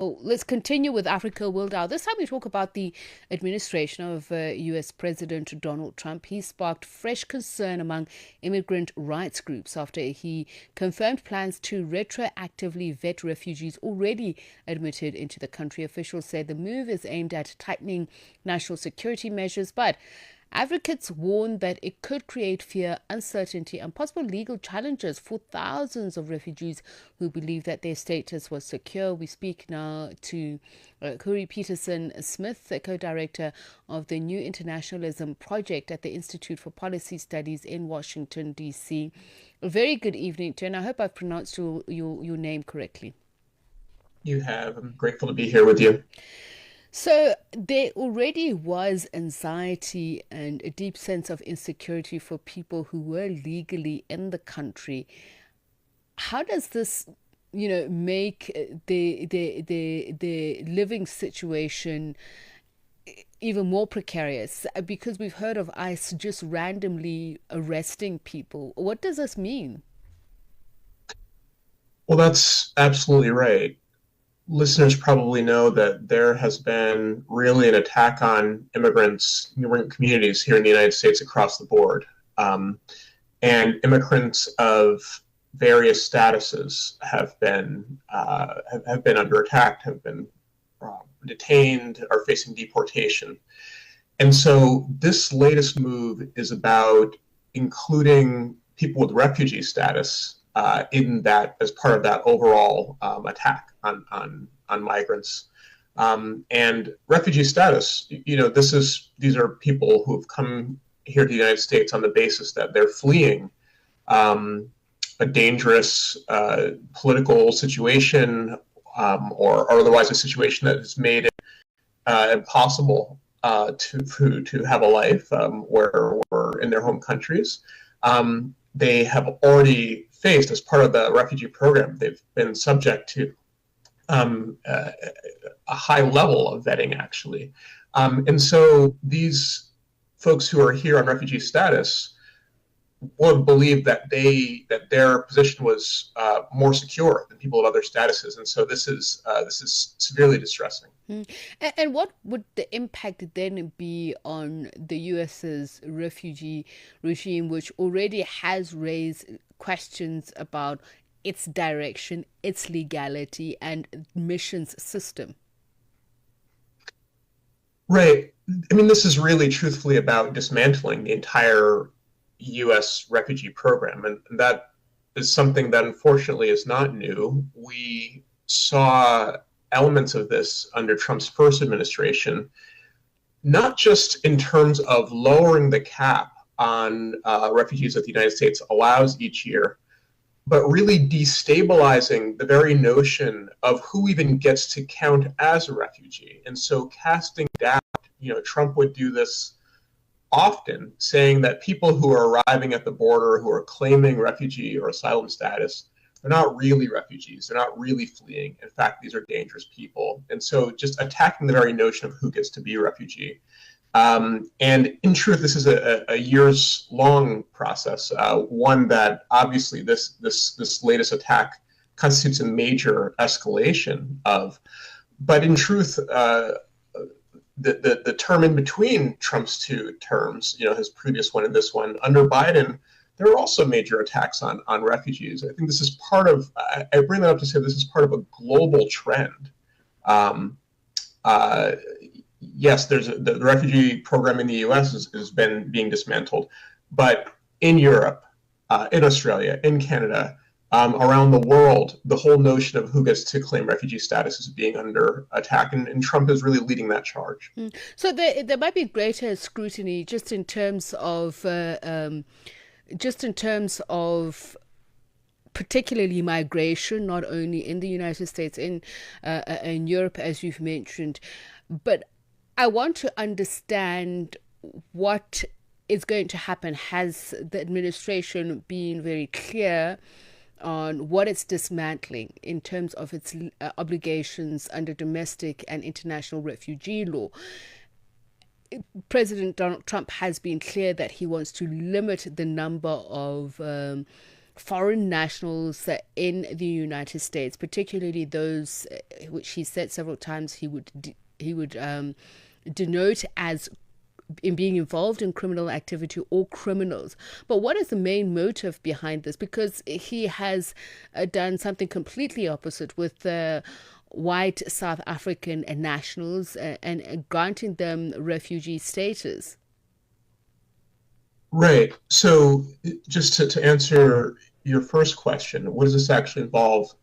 Oh, let's continue with Africa World Hour. This time we talk about the administration of US President Donald Trump. He sparked fresh concern among immigrant rights groups after he confirmed plans to retroactively vet refugees already admitted into the country. Officials said the move is aimed at tightening national security measures, but advocates warn that it could create fear, uncertainty, and possible legal challenges for thousands of refugees who believe that their status was secure. We speak now to Khury Petterson Smith, the co-director of the new Internationalism Project at the Institute for Policy Studies in Washington, D.C. A very good evening to you, and I hope I've pronounced your name correctly. You have. I'm grateful to be here with you. So there already was anxiety and a deep sense of insecurity for people who were legally in the country. How does this, make the living situation even more precarious? Because we've heard of ICE just randomly arresting people. What does this mean? Well, that's absolutely right. Listeners probably know that there has been really an attack on immigrant communities here in the United States across the board. Um, and immigrants of various statuses have been under attack, have been detained, are facing deportation. And so this latest move is about including people with refugee status in that as part of that overall attack on migrants. And refugee status, these are people who have come here to the United States on the basis that they're fleeing a dangerous political situation or otherwise a situation that has made it impossible to have a life where we're in their home countries. They have already faced, as part of the refugee program, they've been subject to a high level of vetting, actually. And so these folks who are here on refugee status would believe that their position was more secure than people of other statuses, and so this is severely distressing. Mm. And what would the impact then be on the US's refugee regime, which already has raised questions about its direction, its legality, and admissions system? Right. I mean, this is really truthfully about dismantling the entire U.S. refugee program, and that is something that unfortunately is not new. We saw elements of this under Trump's first administration, not just in terms of lowering the cap on refugees that the United States allows each year, but really destabilizing the very notion of who even gets to count as a refugee. And so casting doubt, Trump would do this often, saying that people who are arriving at the border who are claiming refugee or asylum status, they're not really refugees. They're not really fleeing. In fact, these are dangerous people. And so just attacking the very notion of who gets to be a refugee. And in truth, this is a years long process, one that obviously this latest attack constitutes a major escalation of. But in truth, the term in between Trump's two terms, his previous one and this one, under Biden, there were also major attacks on refugees. I think this is part of, I bring that up to say this is part of a global trend. Um, uh, yes, the refugee program in the US has been being dismantled, but in Europe, in Australia, in Canada, around the world, the whole notion of who gets to claim refugee status is being under attack, and Trump is really leading that charge. Mm. So there might be greater scrutiny just in terms of particularly migration, not only in the United States, in Europe, as you've mentioned, but I want to understand what is going to happen. Has the administration been very clear on what it's dismantling in terms of its obligations under domestic and international refugee law? President Donald Trump has been clear that he wants to limit the number of foreign nationals in the United States, particularly those which he said several times he would denote as in being involved in criminal activity or criminals. But what is the main motive behind this? Because he has done something completely opposite with white South African nationals and granting them refugee status. Right. So just to answer your first question, what does this actually involve?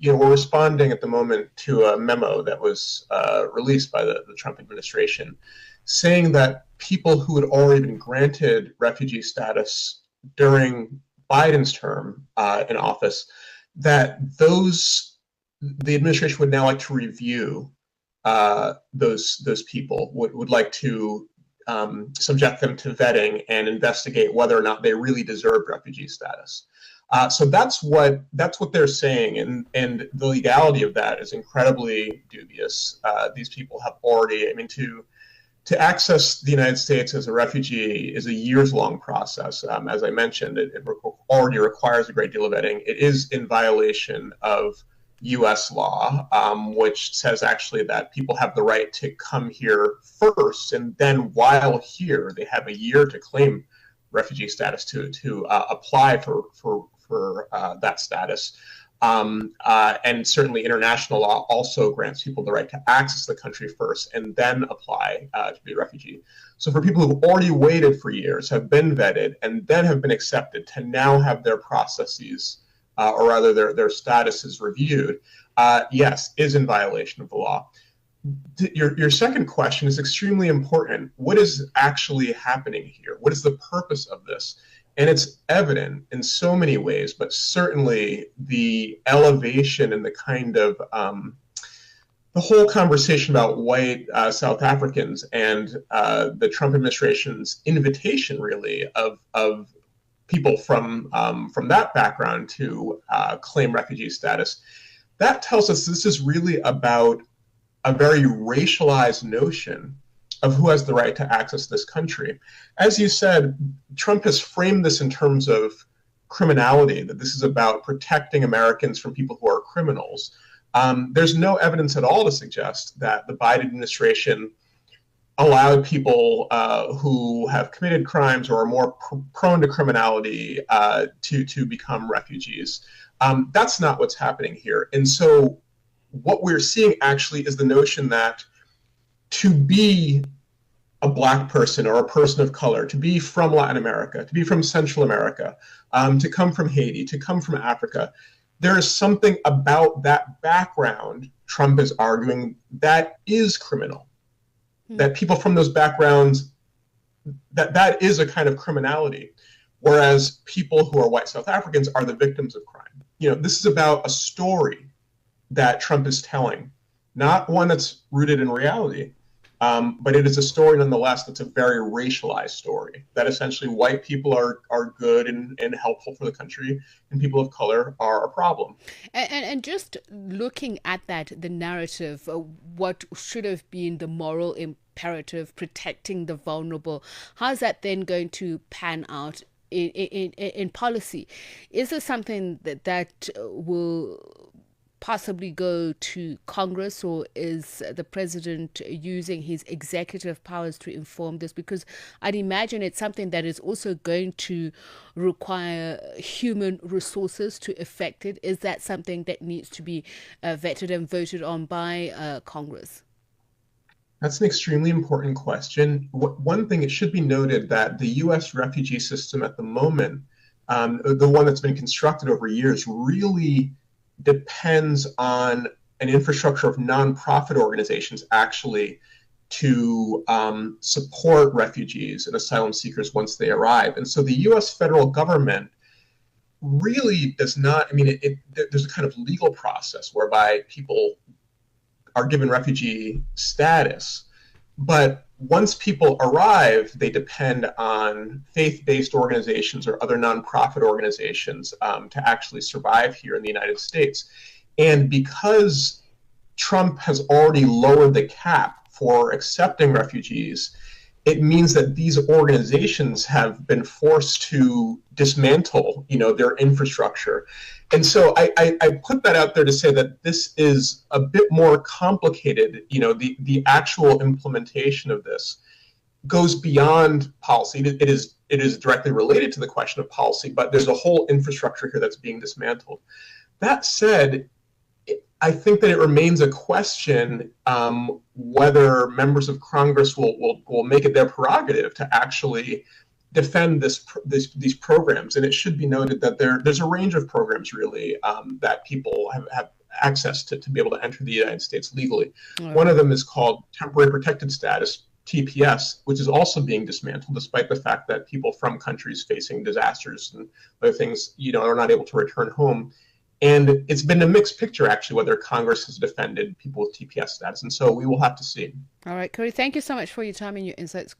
We're responding at the moment to a memo that was released by the Trump administration saying that people who had already been granted refugee status during Biden's term in office, that the administration would now like to review those people, would like to subject them to vetting and investigate whether or not they really deserve refugee status. So that's what they're saying, and the legality of that is incredibly dubious. These people have already, to access the United States as a refugee is a years-long process. As I mentioned, it already requires a great deal of vetting. It is in violation of U.S. law, which says actually that people have the right to come here first, and then while here, they have a year to claim refugee status to apply for that status. And certainly international law also grants people the right to access the country first and then apply to be a refugee. So for people who've already waited for years, have been vetted, and then have been accepted to now have their processes, or rather their statuses reviewed, yes, is in violation of the law. Your second question is extremely important. What is actually happening here? What is the purpose of this? And it's evident in so many ways, but certainly the elevation and the kind of the whole conversation about white South Africans and the Trump administration's invitation, really, of people from that background to claim refugee status, that tells us this is really about a very racialized notion of who has the right to access this country. As you said, Trump has framed this in terms of criminality, that this is about protecting Americans from people who are criminals. There's no evidence at all to suggest that the Biden administration allowed people who have committed crimes or are more prone to criminality to become refugees. That's not what's happening here. And so what we're seeing actually is the notion that to be a Black person or a person of color, to be from Latin America, to be from Central America, to come from Haiti, to come from Africa, there is something about that background, Trump is arguing, that is criminal. That people from those backgrounds, that is a kind of criminality, whereas people who are white South Africans are the victims of crime. This is about a story that Trump is telling, not one that's rooted in reality. But it is a story nonetheless that's a very racialized story, that essentially white people are good and helpful for the country, and people of color are a problem. And just looking at that, the narrative, what should have been the moral imperative, protecting the vulnerable, how's that then going to pan out in policy? Is there something that will possibly go to Congress, or is the president using his executive powers to inform this? Because I'd imagine it's something that is also going to require human resources to effect it. Is that something that needs to be vetted and voted on by Congress? That's an extremely important question. One thing, it should be noted that the U.S. refugee system at the moment, the one that's been constructed over years, really depends on an infrastructure of nonprofit organizations actually to support refugees and asylum seekers once they arrive. And so the U.S. federal government really does not, there's a kind of legal process whereby people are given refugee status, but once people arrive, they depend on faith-based organizations or other nonprofit organizations to actually survive here in the United States. And because Trump has already lowered the cap for accepting refugees, it means that these organizations have been forced to dismantle, their infrastructure. And so I put that out there to say that this is a bit more complicated. The actual implementation of this goes beyond policy. It is directly related to the question of policy, but there's a whole infrastructure here that's being dismantled. That said, I think that it remains a question whether members of Congress will make it their prerogative to actually defend these programs. And it should be noted that there's a range of programs, really, that people have access to be able to enter the United States legally. Right. One of them is called Temporary Protected Status, TPS, which is also being dismantled, despite the fact that people from countries facing disasters and other things, are not able to return home. And it's been a mixed picture, actually, whether Congress has defended people with TPS status. And so we will have to see. All right, Khury, thank you so much for your time and your insights.